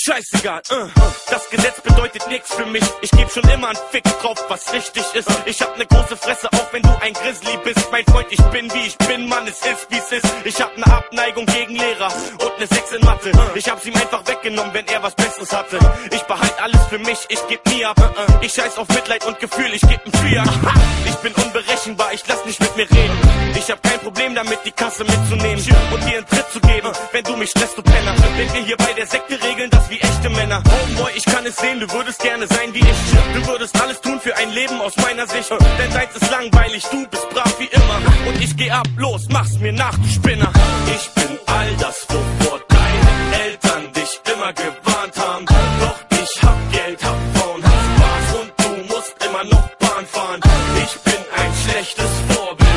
scheißegal, das Gesetz bedeutet nix für mich. Ich geb schon immer einen Fick drauf, was richtig ist. Ich hab ne große Fresse, auch wenn du ein Grizzly bist. Mein Freund, ich bin wie ich bin, Mann, es ist wie's ist. Ich hab ne Abneigung gegen Lehrer und ne 6 in Mathe. Ich hab's ihm einfach weggenommen, wenn er was Besseres hatte. Ich behalt alles für mich, ich geb nie ab. Ich scheiß auf Mitleid und Gefühl, ich geb 'n Fiat. Ich bin unberechenbar, ich lass nicht mit mir reden. Ich hab kein Problem damit, die Kasse mitzunehmen und dir einen Tritt zu geben, wenn du mich stresst, du Penner. Wenn wir hier bei der Sekte regeln, das wie echte Männer. Homeboy, ich kann es sehen, du würdest gerne sein wie ich. Du würdest alles tun für ein Leben aus meiner Sicht. Denn deins ist langweilig, du bist brav wie immer. Und ich geh ab, los, mach's mir nach, du Spinner. Ich bin all das, wovor deine Eltern dich immer gewarnt haben. Doch ich hab Geld, hab Frauen, hab Spaß und du musst immer noch Bahn fahren. Ich bin ein schlechtes Vorbild.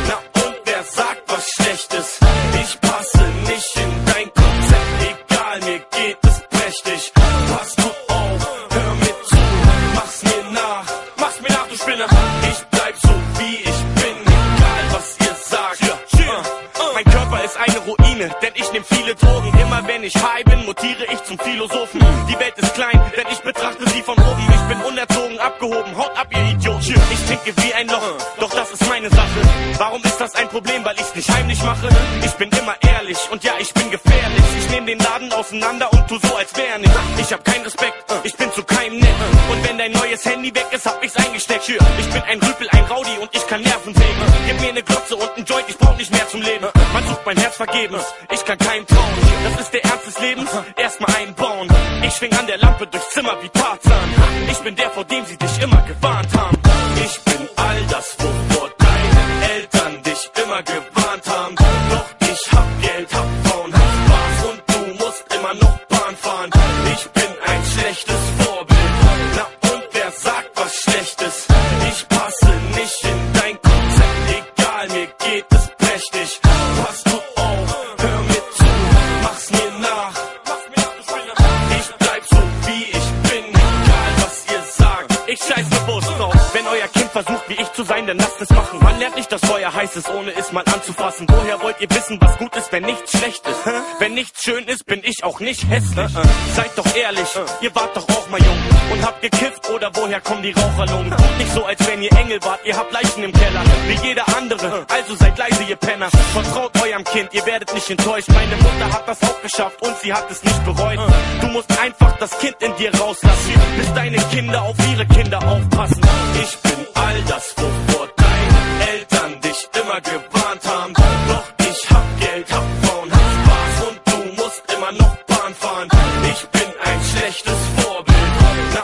Na und wer sagt was Schlechtes? Ich passe nicht in dein Konzept, egal, mir geht es prächtig. Pass gut auf, hör mir zu, mach's mir nach, du Spinner. Ich bleib so wie ich bin, egal was ihr sagt. Mein Körper ist eine Ruine, denn ich nehm viele Drogen. Immer wenn ich high bin, mutiere ich zum Philosophen. Die Welt ist klein, denn ich betrachte sie von oben. Ich bin unerzogen, abgehoben, haut ab ihr Idioten. Ich trinke wie ein Loch, doch das ist meine Sache. Warum ist das ein Problem, weil ich's nicht heimlich mache? Ich bin immer ehrlich und ja, ich bin gefährlich. Ich nehm den Laden auseinander und tu so, als wär nicht. Ich hab keinen Respekt, ich bin zu keinem nett. Und wenn dein neues Handy weg ist, hab ich's eingesteckt. Ich bin ein Rüpel, ein Rowdy und ich kann Nerven sägen. Gib mir ne Glotze und ein Joint, ich brauch nicht mehr zum Leben. Man sucht mein Herz vergebens, ich kann keinem trauen. Das ist der Ernst des Lebens, erstmal einbauen. Ich schwing an der Lampe durchs Zimmer wie Tarzan. Ich bin der, vor dem sie dich immer gewarnt haben. Ich bin all das, wovor deine Eltern dich immer gewarnt haben. Doch ich hab Geld, hab Frauen, hab Spaß und du musst immer noch Bahn fahren. Ich bin ein schlechtes Vorbild. Na und wer sagt was Schlechtes? Ich passe nicht in dein Konzept, egal, mir geht es prächtig. Pass gut auf, hör mir zu, mach's mir nach. Ich bleib so wie ich bin, egal was ihr sagt. Ich scheiß bewusst drauf, wenn euer Kind versucht wie ich zu sein, dann lasst es machen. Man lernt nicht, dass Feuer heiß ist, ohne es mal anzufassen. Woher wollt ihr wissen, was gut ist, wenn nichts schlecht ist? Wenn nichts schön ist, bin ich auch nicht hässlich. Seid doch ehrlich, ihr wart doch auch mal jung und habt gekifft, oder woher kommen die Raucherlungen? Tut nicht so, als wenn ihr Engel wart, ihr habt Leichen im Keller, wie jeder andere, also seid leise, ihr Penner. Vertraut eurem Kind, ihr werdet nicht enttäuscht. Meine Mutter hat das auch geschafft und sie hat es nicht bereut. Du musst einfach das Kind in dir rauslassen, bis deine Kinder auf ihre Kinder aufpassen. Ich bin all das, wovor deine Eltern dich immer gewarnt haben. Doch ich hab Geld, hab Frauen, hab Spaß und du musst immer noch Bahn fahren. Ich bin ein schlechtes Vorbild. Na